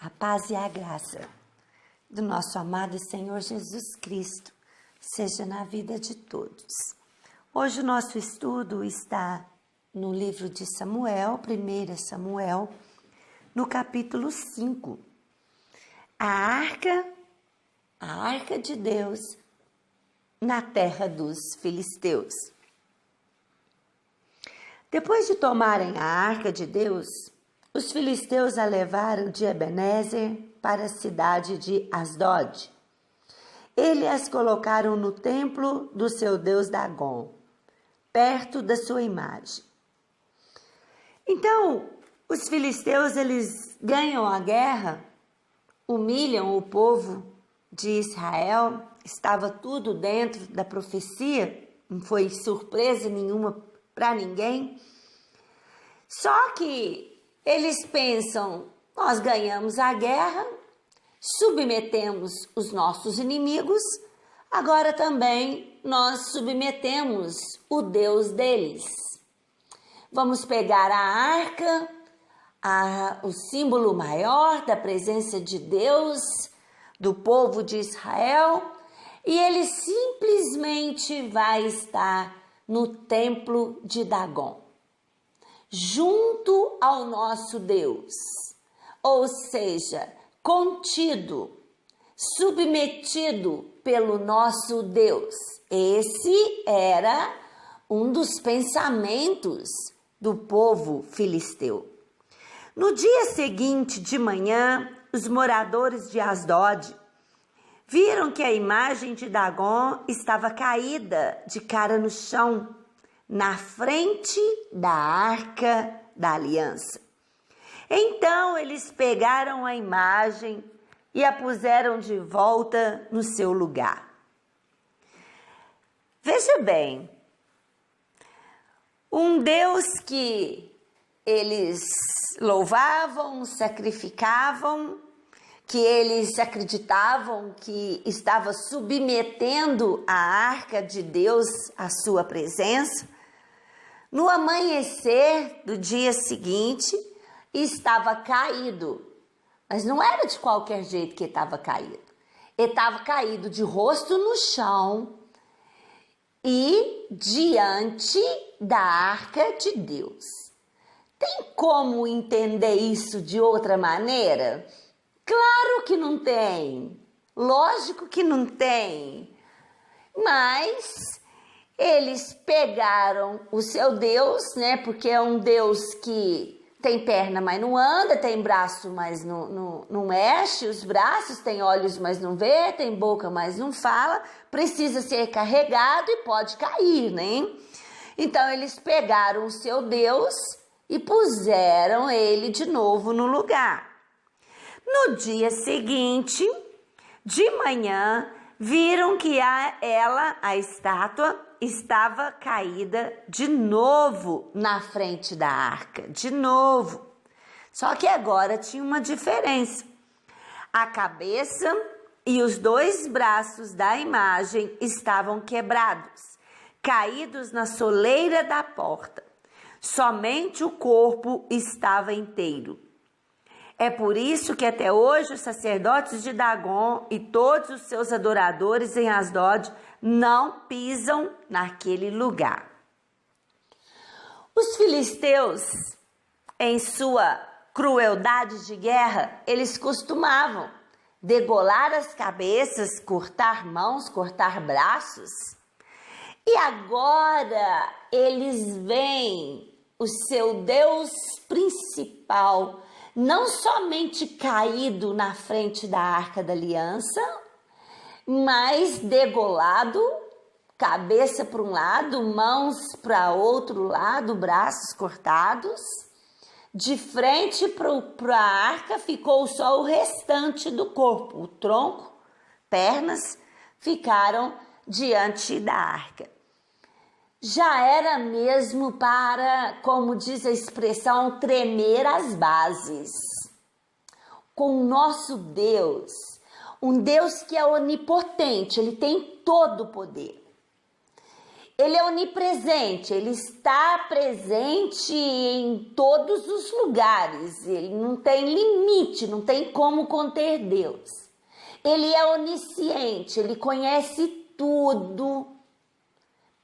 A paz e a graça do nosso amado Senhor Jesus Cristo seja na vida de todos. Hoje o nosso estudo está no livro de Samuel, 1 Samuel, no capítulo 5. A arca de Deus na terra dos filisteus. Depois de tomarem a arca de Deus, os filisteus a levaram de Ebenezer para a cidade de Asdod. Eles as colocaram no templo do seu deus Dagon, perto da sua imagem. Então, os filisteus, eles ganham a guerra, humilham o povo de Israel, estava tudo dentro da profecia, não foi surpresa nenhuma para ninguém. Só que eles pensam, nós ganhamos a guerra, submetemos os nossos inimigos, agora também nós submetemos o Deus deles. Vamos pegar a arca, o símbolo maior da presença de Deus, do povo de Israel, e ele simplesmente vai estar no templo de Dagon, junto ao nosso Deus, ou seja, contido, submetido pelo nosso Deus. Esse era um dos pensamentos do povo filisteu. No dia seguinte de manhã, os moradores de Asdod viram que a imagem de Dagon estava caída de cara no chão, na frente da Arca da Aliança. Então eles pegaram a imagem e a puseram de volta no seu lugar. Veja bem, um Deus que eles louvavam, sacrificavam, que eles acreditavam que estava submetendo a arca de Deus à sua presença, no amanhecer do dia seguinte estava caído, mas não era de qualquer jeito que ele estava caído. Ele estava caído de rosto no chão e diante da arca de Deus. Tem como entender isso de outra maneira? Claro que não tem, lógico que não tem, mas eles pegaram o seu Deus, né? Porque é um Deus que tem perna, mas não anda, tem braço, mas não mexe os braços, tem olhos, mas não vê, tem boca, mas não fala, precisa ser carregado e pode cair, né? Então eles pegaram o seu Deus e puseram ele de novo no lugar. No dia seguinte, de manhã, viram que a estátua estava caída de novo na frente da arca, de novo. Só que agora tinha uma diferença. A cabeça e os dois braços da imagem estavam quebrados, caídos na soleira da porta. Somente o corpo estava inteiro. É por isso que até hoje os sacerdotes de Dagon e todos os seus adoradores em Asdod não pisam naquele lugar. Os filisteus, em sua crueldade de guerra, eles costumavam degolar as cabeças, cortar mãos, cortar braços. E agora eles veem o seu Deus principal não somente caído na frente da Arca da Aliança, mas degolado, cabeça para um lado, mãos para outro lado, braços cortados. De frente para a arca ficou só o restante do corpo, o tronco, pernas, ficaram diante da arca. Já era mesmo para, como diz a expressão, tremer as bases. Com o nosso Deus, um Deus que é onipotente, ele tem todo o poder. ele é onipresente, ele está presente em todos os lugares, ele não tem limite, não tem como conter Deus. Ele é onisciente, ele conhece tudo,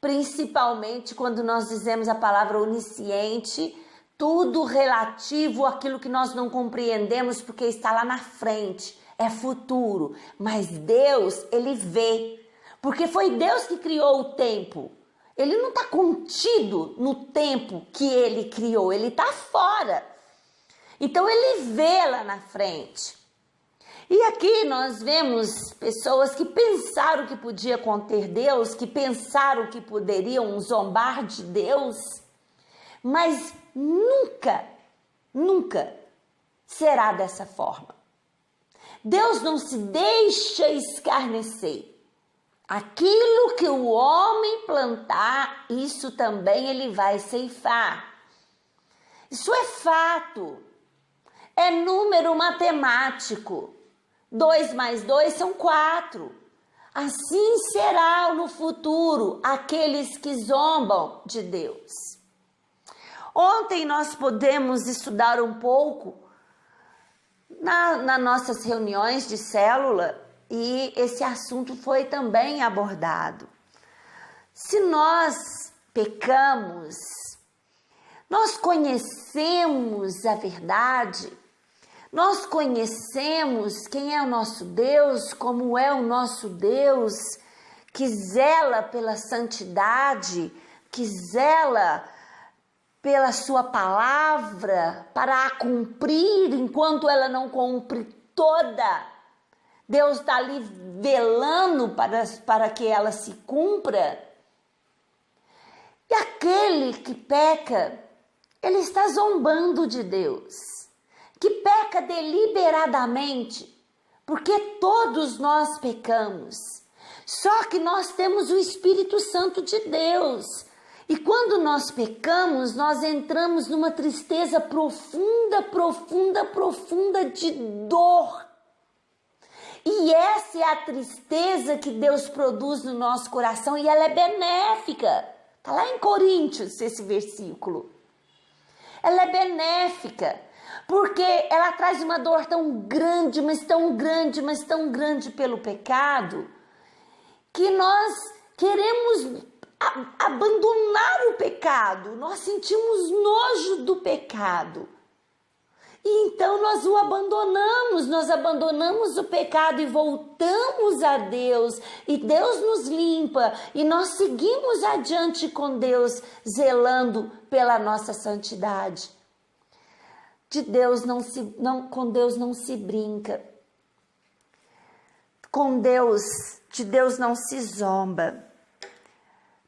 principalmente quando nós dizemos a palavra onisciente, tudo relativo àquilo que nós não compreendemos porque está lá na frente, é futuro. Mas Deus, ele vê, porque foi Deus que criou o tempo. Ele não está contido no tempo que ele criou, ele está fora. Então ele vê lá na frente. E aqui nós vemos pessoas que pensaram que podia conter Deus, que pensaram que poderiam zombar de Deus, mas nunca, nunca será dessa forma. Deus não se deixa escarnecer. Aquilo que o homem plantar, isso também ele vai ceifar. Isso é fato, é número matemático. 2 mais 2 são 4. Assim será no futuro aqueles que zombam de Deus. Ontem nós pudemos estudar um pouco nas nossas reuniões de célula e esse assunto foi também abordado. Se nós pecamos, nós conhecemos a verdade, nós conhecemos quem é o nosso Deus, como é o nosso Deus, que zela pela santidade, que zela pela sua palavra, para a cumprir enquanto ela não cumpre toda. Deus está ali velando para que ela se cumpra. E aquele que peca, ele está zombando de Deus. Que peca deliberadamente, porque todos nós pecamos. Só que nós temos o Espírito Santo de Deus. E quando nós pecamos, nós entramos numa tristeza profunda, profunda, profunda de dor. E essa é a tristeza que Deus produz no nosso coração e ela é benéfica. Está lá em Coríntios esse versículo. Ela é benéfica, porque ela traz uma dor tão grande, mas tão grande, mas tão grande pelo pecado, que nós queremos abandonar o pecado, nós sentimos nojo do pecado. E então nós o abandonamos, nós abandonamos o pecado e voltamos a Deus, e Deus nos limpa, e nós seguimos adiante com Deus, zelando pela nossa santidade. Com Deus não se brinca, de Deus não se zomba.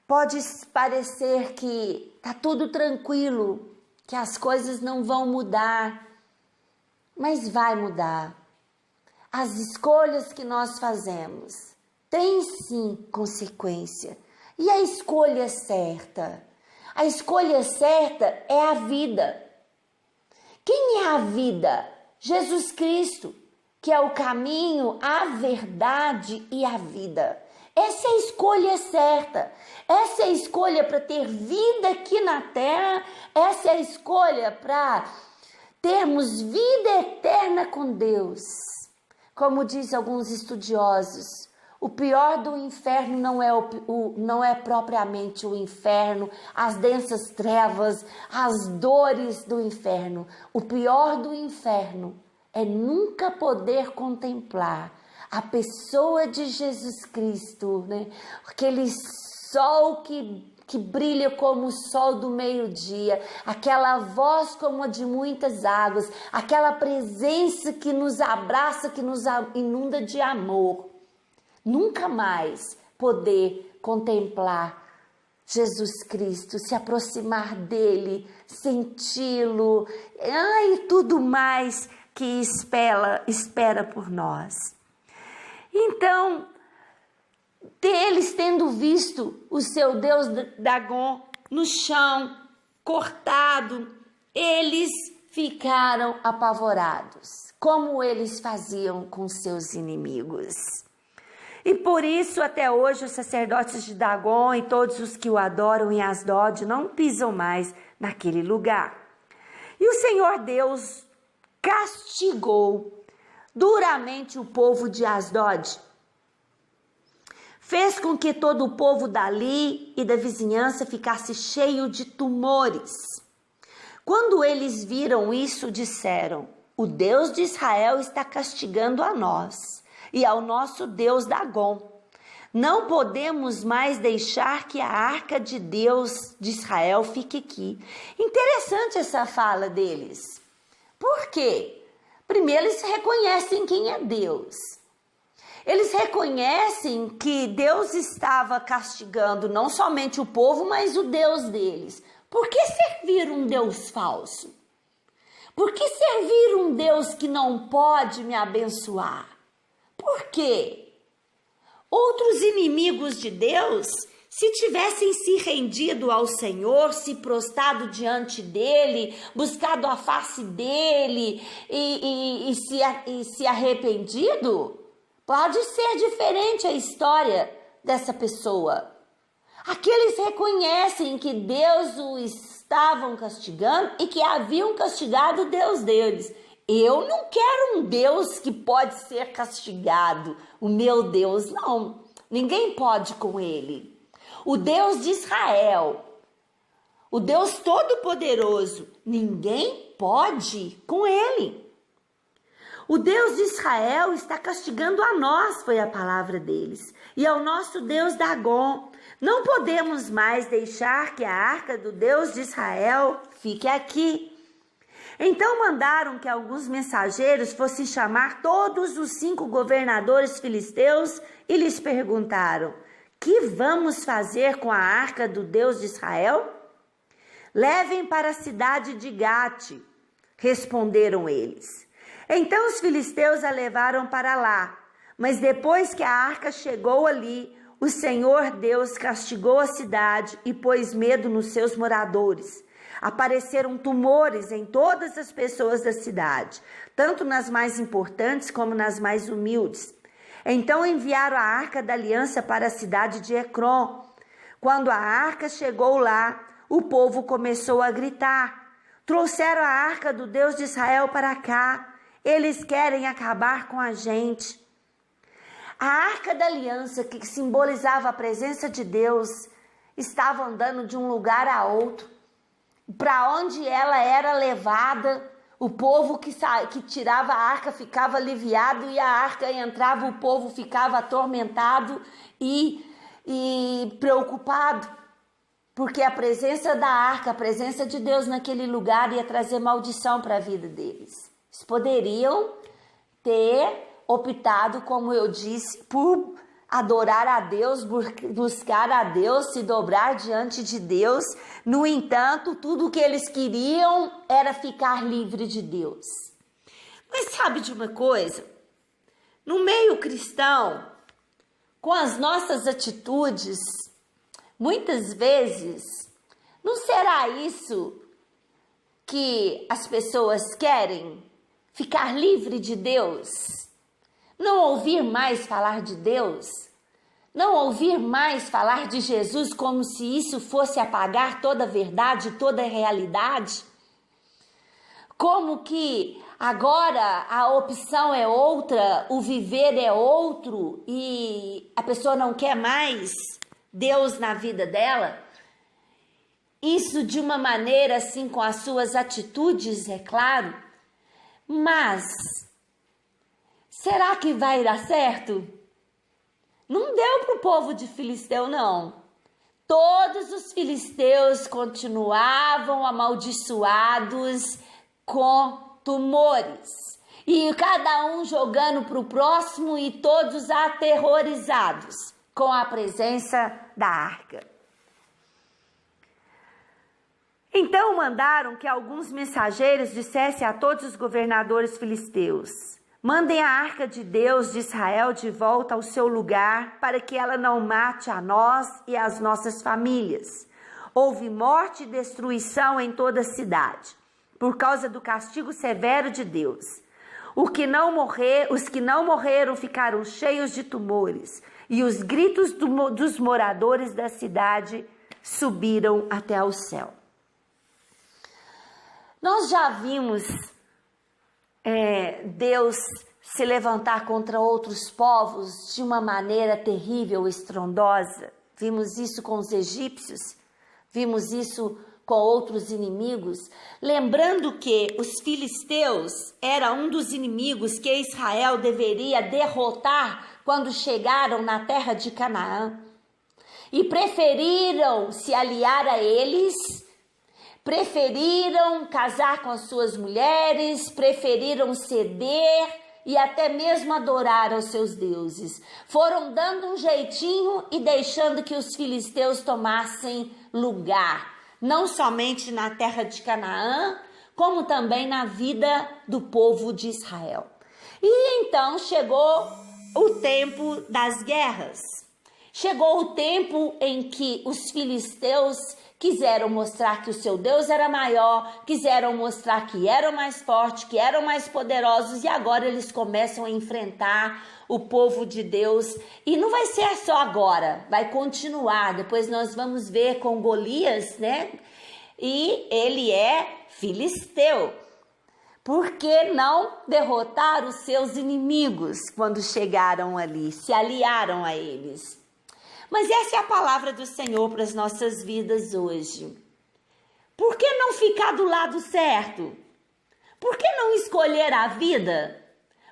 Pode parecer que está tudo tranquilo, que as coisas não vão mudar, mas vai mudar. As escolhas que nós fazemos têm sim consequência. E a escolha certa? A escolha certa é a vida. Quem é a vida? Jesus Cristo, que é o caminho, a verdade e a vida. Essa é a escolha certa. Essa é a escolha para ter vida aqui na terra. Essa é a escolha para termos vida eterna com Deus. Como dizem alguns estudiosos, o pior do inferno não é propriamente o inferno, as densas trevas, as dores do inferno. O pior do inferno é nunca poder contemplar a pessoa de Jesus Cristo, né? Aquele sol que brilha como o sol do meio-dia, aquela voz como a de muitas águas, aquela presença que nos abraça, que nos inunda de amor. Nunca mais poder contemplar Jesus Cristo, se aproximar dele, senti-lo, e tudo mais que espera por nós. Então, eles tendo visto o seu deus Dagon no chão, cortado, eles ficaram apavorados, como eles faziam com seus inimigos. E por isso até hoje os sacerdotes de Dagon e todos os que o adoram em Asdod não pisam mais naquele lugar. E o Senhor Deus castigou duramente o povo de Asdod. Fez com que todo o povo dali e da vizinhança ficasse cheio de tumores. Quando eles viram isso, disseram: o Deus de Israel está castigando a nós e ao nosso Deus Dagon. Não podemos mais deixar que a arca de Deus de Israel fique aqui. Interessante essa fala deles. Por quê? Primeiro, eles reconhecem quem é Deus. Eles reconhecem que Deus estava castigando não somente o povo, mas o Deus deles. Por que servir um Deus falso? Por que servir um Deus que não pode me abençoar? Por quê? Outros inimigos de Deus, se tivessem se rendido ao Senhor, se prostrado diante dele, buscado a face dele e se arrependido, pode ser diferente a história dessa pessoa. Aqueles reconhecem que Deus o estavam castigando e que haviam castigado o Deus deles. Eu não quero um Deus que pode ser castigado. O meu Deus não. Ninguém pode com ele. O Deus de Israel, o Deus Todo-Poderoso, ninguém pode com ele. O Deus de Israel está castigando a nós, foi a palavra deles, e ao nosso Deus Dagon. Não podemos mais deixar que a arca do Deus de Israel fique aqui. Então mandaram que alguns mensageiros fossem chamar todos os 5 governadores filisteus e lhes perguntaram: que vamos fazer com a arca do Deus de Israel? Levem para a cidade de Gate, responderam eles. Então os filisteus a levaram para lá, mas depois que a arca chegou ali, o Senhor Deus castigou a cidade e pôs medo nos seus moradores. Apareceram tumores em todas as pessoas da cidade, tanto nas mais importantes como nas mais humildes. Então enviaram a arca da aliança para a cidade de Ecrom. Quando a arca chegou lá, o povo começou a gritar: trouxeram a arca do Deus de Israel para cá, eles querem acabar com a gente. A arca da aliança, que simbolizava a presença de Deus, estava andando de um lugar a outro. Para onde ela era levada, o povo que tirava a arca ficava aliviado e a arca entrava, o povo ficava atormentado e preocupado, porque a presença da arca, a presença de Deus naquele lugar ia trazer maldição para a vida deles. Eles poderiam ter optado, como eu disse, por adorar a Deus, buscar a Deus, se dobrar diante de Deus. No entanto, tudo o que eles queriam era ficar livre de Deus. Mas sabe de uma coisa? No meio cristão, com as nossas atitudes, muitas vezes, não será isso que as pessoas querem? Ficar livre de Deus? Não ouvir mais falar de Deus? Não ouvir mais falar de Jesus como se isso fosse apagar toda a verdade, toda a realidade? Como que agora a opção é outra, o viver é outro e a pessoa não quer mais Deus na vida dela? Isso de uma maneira assim, com as suas atitudes, é claro, mas será que vai dar certo? Não deu para o povo de Filisteu, não. Todos os filisteus continuavam amaldiçoados com tumores. E cada um jogando para o próximo e todos aterrorizados com a presença da arca. Então mandaram que alguns mensageiros dissessem a todos os governadores filisteus: mandem a arca de Deus de Israel de volta ao seu lugar, para que ela não mate a nós e as nossas famílias. Houve morte e destruição em toda a cidade, por causa do castigo severo de Deus. Os que não morreram ficaram cheios de tumores, e os gritos dos moradores da cidade subiram até ao céu. Nós já vimos Deus se levantar contra outros povos de uma maneira terrível, estrondosa. Vimos isso com os egípcios, vimos isso com outros inimigos. Lembrando que os filisteus era um dos inimigos que Israel deveria derrotar quando chegaram na terra de Canaã. E preferiram se aliar a eles, preferiram casar com as suas mulheres, preferiram ceder e até mesmo adorar aos seus deuses. Foram dando um jeitinho e deixando que os filisteus tomassem lugar, não somente na terra de Canaã, como também na vida do povo de Israel. E então chegou o tempo das guerras. Chegou o tempo em que os filisteus quiseram mostrar que o seu Deus era maior, quiseram mostrar que eram mais fortes, que eram mais poderosos, e agora eles começam a enfrentar o povo de Deus. E não vai ser só agora, vai continuar. Depois nós vamos ver com Golias, né? E ele é filisteu. Por que não derrotar os seus inimigos quando chegaram ali, se aliaram a eles? Mas essa é a palavra do Senhor para as nossas vidas hoje. Por que não ficar do lado certo? Por que não escolher a vida?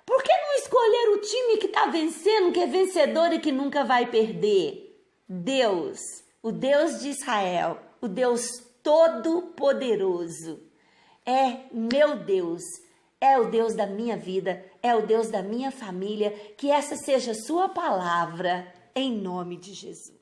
Por que não escolher o time que está vencendo, que é vencedor e que nunca vai perder? Deus, o Deus de Israel, o Deus Todo-Poderoso, é meu Deus, é o Deus da minha vida, é o Deus da minha família. Que essa seja a sua palavra, em nome de Jesus.